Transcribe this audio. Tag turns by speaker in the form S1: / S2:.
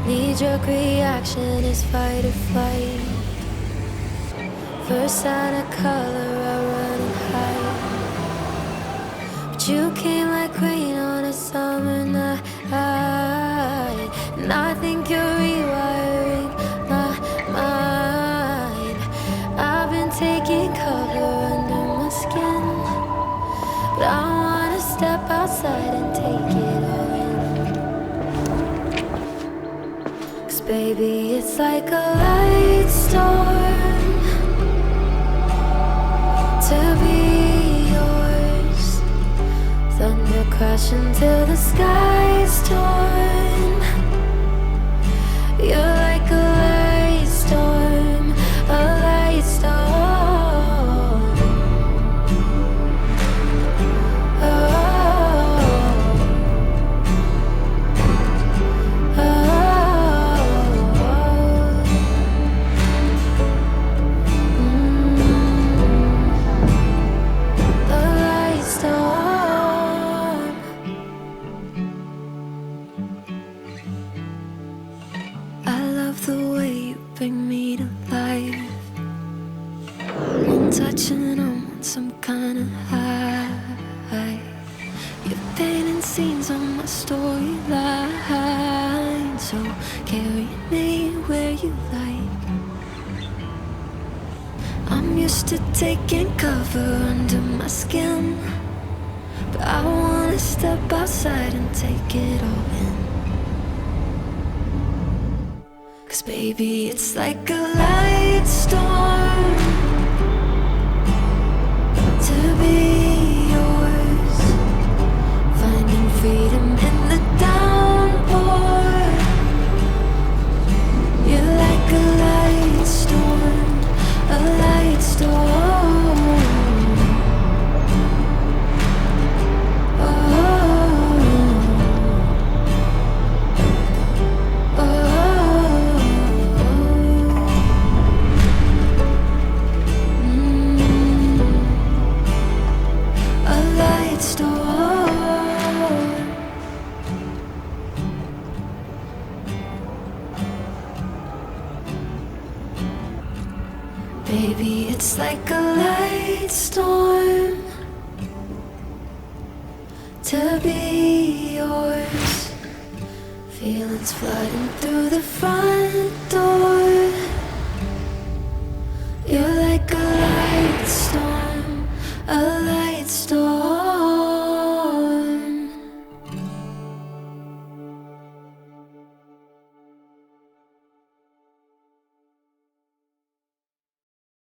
S1: Knee-jerk reaction is fight or flight. First sign of color, I run and hide. But you came like rain on a summer night, and I think you're rewiring my mind. I've been taking cover under my skin, but I wanna step outside and take it all in. 'Cause baby, it's like a light storm to be yours. Thunder crashing till the sky's torn. You're like a light storm, a light storm. Oh, oh, a light storm. I love the way you bring me to life. One touch and I'm on some kind of high. You're painting scenes on my storyline, so carry me where you like. I'm used to taking cover under my skin, but I wanna step outside and take it all in. 'Cause baby, it's like a light storm to be yours. Finding freedom in the downpour. You're like a light storm, a light storm. Oh, oh, a light storm. Baby, it's like a light storm to be yours. Feelings flooding through the front door. You're like a light storm, a